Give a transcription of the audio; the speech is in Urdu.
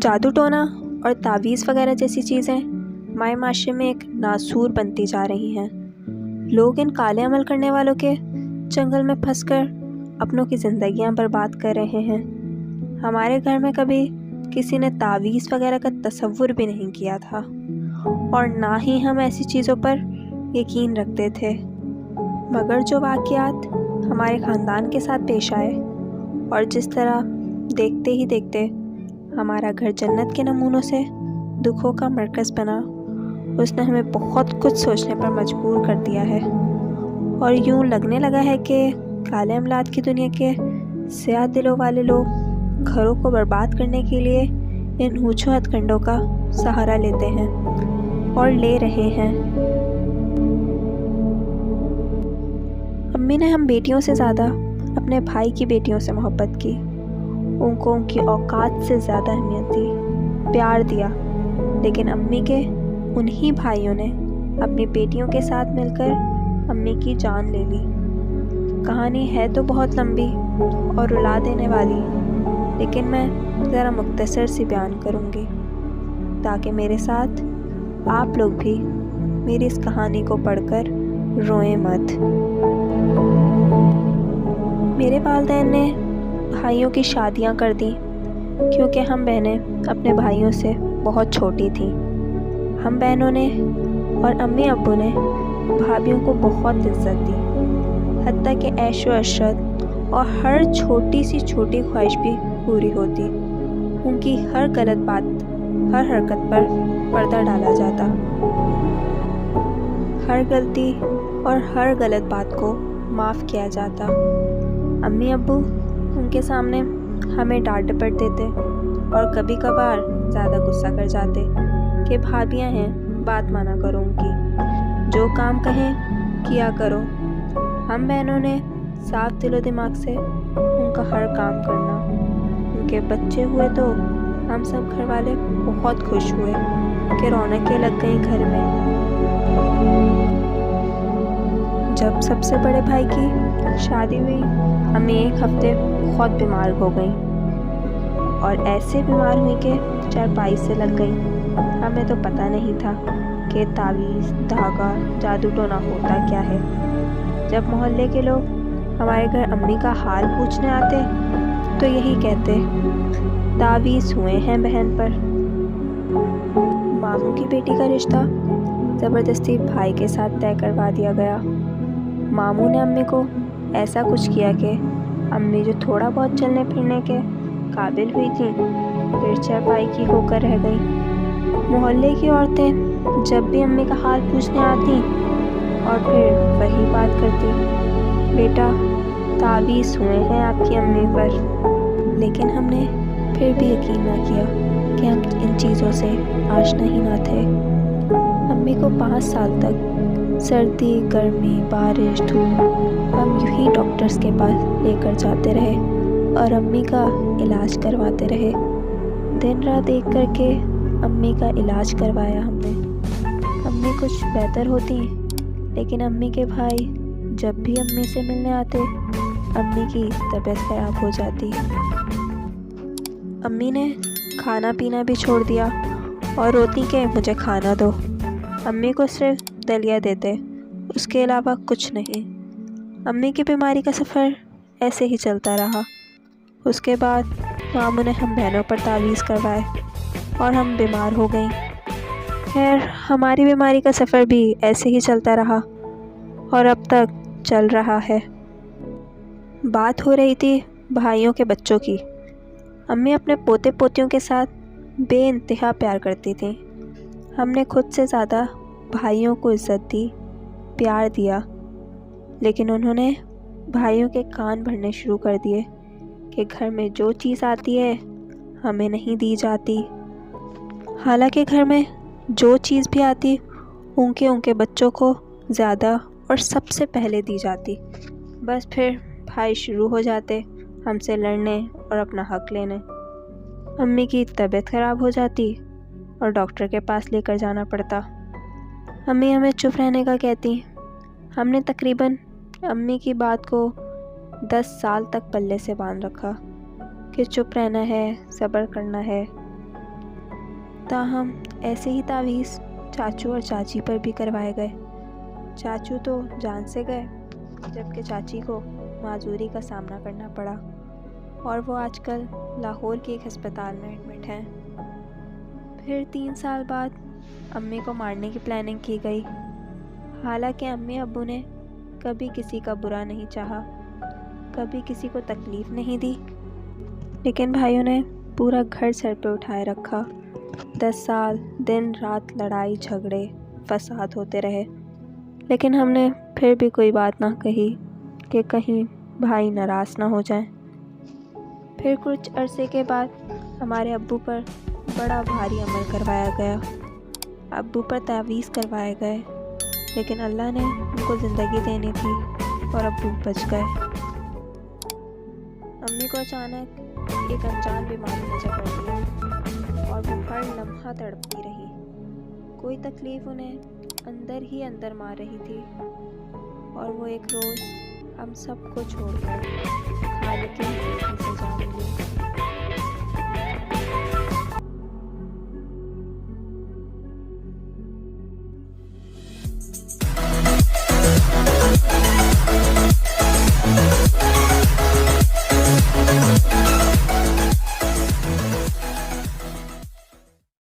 جادو ٹونا اور تعویذ وغیرہ جیسی چیزیں ہمارے معاشرے میں ایک ناسور بنتی جا رہی ہیں۔ لوگ ان کالے عمل کرنے والوں کے چنگل میں پھنس کر اپنوں کی زندگیاں برباد کر رہے ہیں۔ ہمارے گھر میں کبھی کسی نے تعویذ وغیرہ کا تصور بھی نہیں کیا تھا، اور نہ ہی ہم ایسی چیزوں پر یقین رکھتے تھے، مگر جو واقعات ہمارے خاندان کے ساتھ پیش آئے اور جس طرح دیکھتے ہی دیکھتے ہمارا گھر جنت کے نمونوں سے دکھوں کا مرکز بنا، اس نے ہمیں بہت کچھ سوچنے پر مجبور کر دیا ہے، اور یوں لگنے لگا ہے کہ کالے عملات کی دنیا کے سیاہ دلوں والے لوگ گھروں کو برباد کرنے کے لیے ان اونچوں ہتھ کنڈوں کا سہارا لیتے ہیں اور لے رہے ہیں۔ امی نے ہم بیٹیوں سے زیادہ اپنے بھائی کی بیٹیوں سے محبت کی، ان کو ان کی اوقات سے زیادہ اہمیت دی، پیار دیا، لیکن امی کے انہی بھائیوں نے اپنی بیٹیوں کے ساتھ مل کر امی کی جان لے لی۔ کہانی ہے تو بہت لمبی اور رلا دینے والی، لیکن میں ذرا مختصر سی بیان کروں گی تاکہ میرے ساتھ آپ لوگ بھی میری اس کہانی کو پڑھ کر روئیں مت۔ میرے والدین نے بھائیوں کی شادیاں کر دیں کیونکہ ہم بہنیں اپنے بھائیوں سے بہت چھوٹی تھیں۔ ہم بہنوں نے اور امی ابو نے بھابھیوں کو بہت عزت دی، حتیٰ کہ عیش و عشرت اور ہر چھوٹی سی چھوٹی خواہش بھی پوری ہوتی۔ ان کی ہر غلط بات، ہر حرکت پر پردہ ڈالا جاتا، ہر غلطی اور ہر غلط بات کو معاف کیا جاتا۔ امی ابو ان کے سامنے ہمیں ڈانٹ ڈپٹ دیتے اور کبھی کبھار زیادہ غصہ کر جاتے کہ بھابیاں ہیں، بات مانا کرو، ان کی جو کام کہیں کیا کرو۔ ہم بہنوں نے صاف دل و دماغ سے ان کا ہر کام کرنا۔ ان کے بچے ہوئے تو ہم سب گھر والے بہت خوش ہوئے کہ رونقیں لگ گئیں گھر میں۔ جب سب سے بڑے بھائی کی شادی ہوئی، امی ایک ہفتے بہت بیمار ہو گئیں، اور ایسے بیمار ہوئی کہ چارپائی سے لگ گئیں۔ ہمیں تو پتہ نہیں تھا کہ تعویذ، دھاگا، جادو ٹونا ہوتا کیا ہے۔ جب محلے کے لوگ ہمارے گھر امی کا حال پوچھنے آتے تو یہی کہتے، تعویذ ہوئے ہیں بہن پر۔ ماموں کی بیٹی کا رشتہ زبردستی بھائی کے ساتھ طے کروا دیا گیا۔ ماموں نے امی کو ایسا کچھ کیا کہ امی جو تھوڑا بہت چلنے پھرنے کے قابل ہوئی تھیں، پھر چارپائی کی ہو کر رہ گئیں۔ محلے کی عورتیں جب بھی امی کا حال پوچھنے آتیں اور پھر وہی بات کرتی، بیٹا تعویذ ہوئے ہیں آپ کی امی پر۔ لیکن ہم نے پھر بھی یقین نہ کیا کہ ہم ان چیزوں سے آشنا ہی نہ تھے۔ امی کو 5 سال تک سردی، گرمی، بارش، دھوپ ہم یوں ہی ڈاکٹرز کے پاس لے کر جاتے رہے اور امی کا علاج کرواتے رہے۔ دن رات ایک کر کے امی کا علاج کروایا ہم نے۔ امی کچھ بہتر ہوتی، لیکن امی کے بھائی جب بھی امی سے ملنے آتے، امی کی طبیعت خراب ہو جاتی۔ امی نے کھانا پینا بھی چھوڑ دیا اور روتی کہ مجھے کھانا دو۔ امی کو صرف دلیا دیتے، اس کے علاوہ کچھ نہیں۔ امی کی بیماری کا سفر ایسے ہی چلتا رہا۔ اس کے بعد ماموں نے ہم بہنوں پر تعویذ کروائے اور ہم بیمار ہو گئیں۔ خیر، ہماری بیماری کا سفر بھی ایسے ہی چلتا رہا اور اب تک چل رہا ہے۔ بات ہو رہی تھی بھائیوں کے بچوں کی۔ امی اپنے پوتے پوتیوں کے ساتھ بے انتہا پیار کرتی تھیں۔ ہم نے خود سے زیادہ بھائیوں کو عزت دی، پیار دیا، لیکن انہوں نے بھائیوں کے کان بھرنے شروع کر دیے کہ گھر میں جو چیز آتی ہے ہمیں نہیں دی جاتی۔ حالانکہ گھر میں جو چیز بھی آتی ان کے بچوں کو زیادہ اور سب سے پہلے دی جاتی۔ بس پھر بھائی شروع ہو جاتے ہم سے لڑنے اور اپنا حق لینے۔ امی کی طبیعت خراب ہو جاتی اور ڈاکٹر کے پاس لے کر جانا پڑتا۔ امی ہمیں چپ رہنے کا کہتی۔ ہم نے تقریباً امی کی بات کو 10 سال تک پلے سے باندھ رکھا کہ چپ رہنا ہے، صبر کرنا ہے، تاہم ایسے ہی تعویذ چاچو اور چاچی پر بھی کروائے گئے۔ چاچو تو جان سے گئے، جبکہ چاچی کو معذوری کا سامنا کرنا پڑا اور وہ آج کل لاہور کے ایک ہسپتال میں ایڈمٹ ہیں۔ پھر 3 سال بعد امی کو مارنے کی پلاننگ کی گئی، حالانکہ امی ابو نے کبھی کسی کا برا نہیں چاہا، کبھی کسی کو تکلیف نہیں دی، لیکن بھائیوں نے پورا گھر سر پہ اٹھائے رکھا۔ 10 سال دن رات لڑائی جھگڑے فساد ہوتے رہے، لیکن ہم نے پھر بھی کوئی بات نہ کہی کہ کہیں بھائی ناراض نہ ہو جائیں۔ پھر کچھ عرصے کے بعد ہمارے ابو پر بڑا بھاری عمل کروایا گیا، ابو پر تعویذ کروائے گئے، لیکن اللہ نے ان کو زندگی دینی تھی اور ابو بچ گئے۔ امی کو اچانک ایک انجان بیماری نے جکڑ لیا اور وہ ہر لمحہ تڑپتی رہی۔ کوئی تکلیف انہیں اندر ہی اندر مار رہی تھی، اور وہ ایک روز ہم سب کو چھوڑ کر خالق کی حضور سے جا